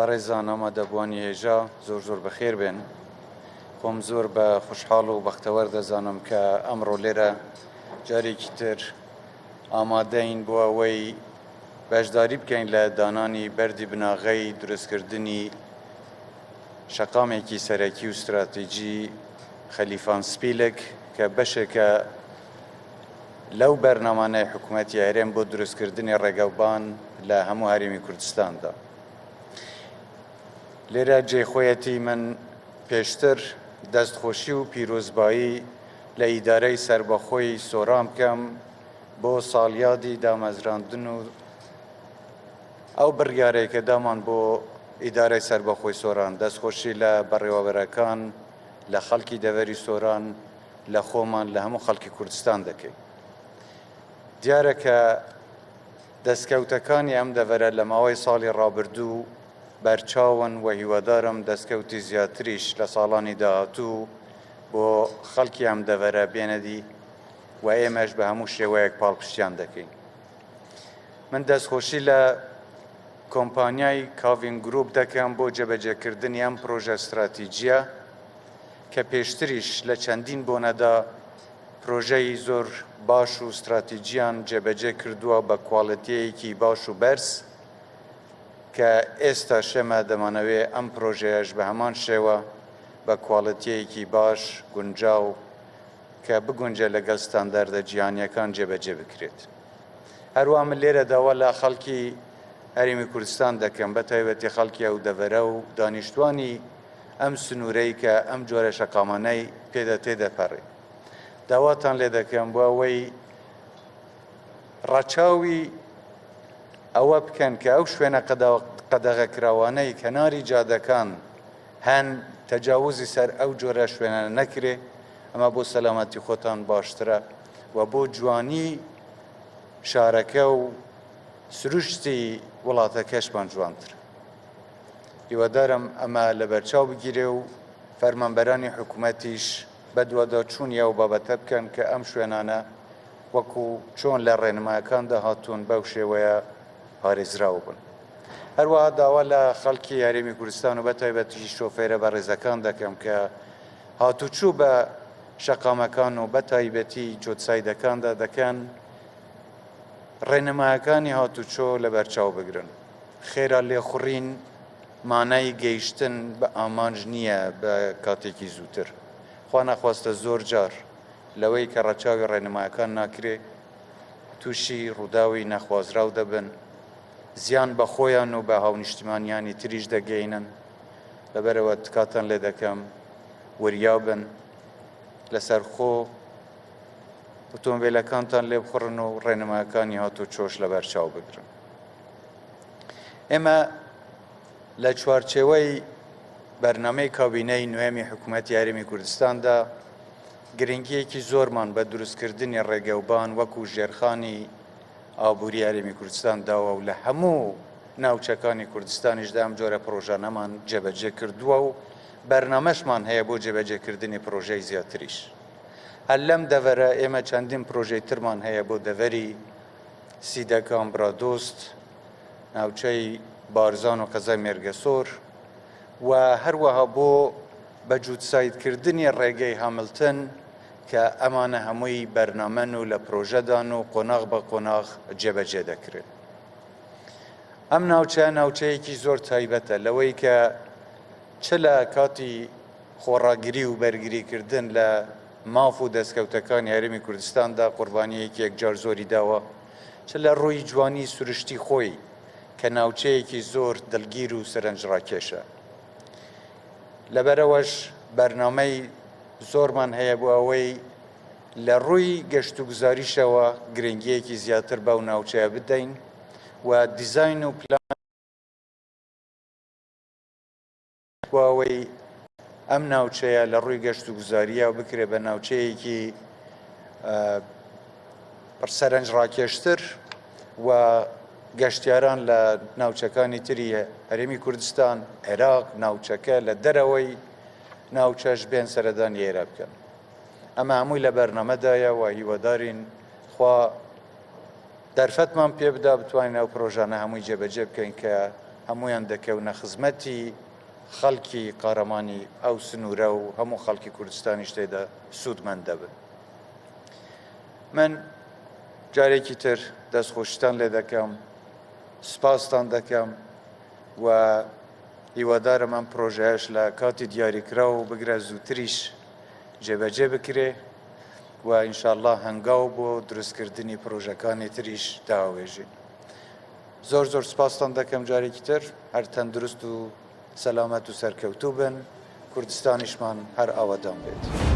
بەڕێزان ئامادەبوانی هێژا زۆر بەخێر بێن. خۆم زۆر بە خوشحاڵ و بەختەوەر دەزانم کە ئەمڕۆ لێرە جارێکی تر ئامادەین بۆ ئەوەی بەشداری بکەین لە دانانی بەردی بناغەی دروستکردنی شەقامێکی سەرەکی و استراتیجی خەلیفان سپیلک کە بەشێکە لەو بەرنامانەی حکوومەتی هەرێم بۆ دروستکردنی ڕێگەوبان لە هەموو هەرێمی کوردستاندا. لێرە جێخۆیەتی من پێشتر دەستخۆشی و پیرۆزبایی لە ئیدارەی سەربەخۆی سۆران بکەم بۆ ساڵیادی دامەزراندن و ئەو بڕیارێکە دامان بۆ ئیدارەی سەربەخۆی سۆران، دەستخۆشی لە بەڕێوەبەرەکان، لە خەڵکی دەڤەری سۆران، لە خۆمان لە هەموو خەڵکی کوردستان دەکەین. دیارە کە دەستکەوتەکانی ئەم دەڤەرە لە ماوەی ساڵی ڕابردوو بەرچاون و هیوادارم دەستکەوتی زیاتریش لە ساڵانی داهاتوو بۆ خەڵکی ئەم دەڤەرە بێنەدی و ئێمەش بە هەموو شێوەیەک پاڵپشتیان دەکەین. من دەستخۆشی لە کۆمپانیای کاڤین گروپ دەکەم بۆ جێبەجێکردنی ئەم پرۆژە استراتیجیە کە پێشتریش لە چەندین بۆنەدا پرۆژەی زۆر باش و استراتیجیان جێبەجێ کردووە بە کواڵیتیەیەکی باش و بەرز کە ئێستا شەمە دەمانەوێت ئەم پرۆژەیەش بە هەمان شێوە بە کواڵیتیەیەکی باش گونجاو کە بگونجە لەگەڵ ستانداردە جیهانیەکان جێبەجێ بکرێت. هەروە من لێرە داوا لە خەڵکی هەرێمی کوردستان دەکەم، بە تایبەتی خەڵکی ئەو دەڤەرە و دانیشتوانی ئەم سنوورەی کە ئەم جۆرە شەقامانەی تێدەپەڕێ. داواتان لێ دەکەم بۆ ئەوەی ڕەچاوی ئەوە بکەن کە ئەو شوێنە قەدەغەکراوانەی کەناری جادەکان هەن تەجاوزی سەر ئەو جۆرە شوێنە نەکرێ. ئەمە بۆ سەلامەتی خۆتان باشترە و بۆ جوانی شارەکە و سروشتی وڵاتەکەشمان جوانتر. هیوادارم ئەمە لە بەرچاو بگیرێ و فەرمانبەرانی حکوومەتیش بەدوەدا چوونیە و بابەتە بکەن کە ئەم شوێنانە وەکو چۆن لە ڕێنمایەکاندا هاتوون بەو شێوەیە پارێزراو بن. هەروەها داوا لە خەڵکی هەرێمی کوردستان و بەتایبەتی شۆفێرە بەڕێزەکان دەکەم کە هاتوچوو بە شەقامەکان و بەتایبەتی جۆتسایدەکاندا دەکەن ڕێنمایەکانی هاتوچۆ لە بەرچاو بگرن. خێرا لێخوڕین مانای گەیشتن بە ئامانج نییە بە کاتێکی زووتر. خوا نەخواستە زۆر جار لەوەی کە ڕەچاوی ڕێنمایەکان ناکرێ تووشی ڕووداوی نەخوازراو دەبن، زیان بە خۆیان و بە هاونیشتمانیانی تریش دەگەینن. لەبەرەوە تکاتان لێ دەکەم وریابن لەسەر خۆ ئۆتۆمبیلەکانتان لێ بخڕن و ڕێنمایەکانی هاتوچۆش لە بەرچاو بگرن. ئێمە لە چوارچێوەی بەرنامەی کابینەی نوێمی حکوومەتی هەرێمی کوردستاندا گرنگیەکی زۆرمان بە دروستکردنی ڕێگەوبان وەکو ژێرخانی ئابووری هەرێمی کوردستان داوە و لە هەموو ناوچەکانی کوردستانیشدا ئەم جۆرە پرۆژانەمان جێبەجێ کردووە و بەرنامەشمان هەیە بۆ جێبەجێکردنی پرۆژەی زیاتریش. هەر لەم دەڤەرە ئێمە چەندین پرۆژەی ترمان هەیە بۆ دەڤەری سیدەکان برادۆست، ناوچەی بارزان و قەزای مێرگەسۆر و هەروەها بۆ بەجووتسایدکردنی ڕێگەی هاملتن کە ئەمانە هەمووی بەرنامەن و لە پرۆژەدان و قۆناغ بە قۆناغ جێبەجێ دەکرێت. ئەم ناوچەیەکی زۆر تایبەتە لەوەی کە چ لە کاتی خۆڕاگیری و بەرگریکردن لە ماف و دەستکەوتەکانی هەرێمی کوردستاندا قوربانیەکی یەکجار زۆری داوە، چ لە ڕووی جوانی سروشتی خۆی کە ناوچەیەکی زۆر دڵگیر و سەرنجڕاکێشە. لەبەرەوەش بەرنامەی زۆرمان هەیە بۆ ئەوەی لە ڕووی گەشت و گوزاریشەوە گرنگیەکی زیاتر بەو ناوچەیە بدەین و دیزاین و پلان بۆ ئەوەی ئەم ناوچەیە لە ڕووی گەشت و گوزاریە و بکرێ بە ناوچەیەکی سەرنجڕاکێشتر و گەشتیاران لە ناوچەکانی تری هەرێمی کوردستان، عێراق، ناوچەکە لە دەرەوەی ناوچەش بێن سەردانی ئێرە بکەن. ئەمە هەمووی لە بەرنامەدایە و هیوادارین خوا دەرفەتمان پێ بدا بتوانین ئەو پرۆژانە هەمووی جێبەجێ بکەین کە هەمویان دەکەونە خزمەتی خەڵکی قارەمانی ئەو سنوورە و هەموو خەڵکی کوردستانیش تێدا سوودمەند دەبن. من جارێکی تر دەستخۆشتان لێ دەکەم، سپاستان دەکەم و هیوادارم ئەم پرۆژەیەش لە کاتی دیاریکراوە و بگرە زووتریش جێبەجێ بکرێ و ئینشاءالله هەنگاو بۆ دروستکردنی پرۆژەکانی تریش داوێژین. زۆر زۆر سپاستان دەکەم جارێکی تر، هەر تەندروست و سەلامەت و سەرکەوتوو بن، کوردستانیشمان هەر ئاوادان بێت.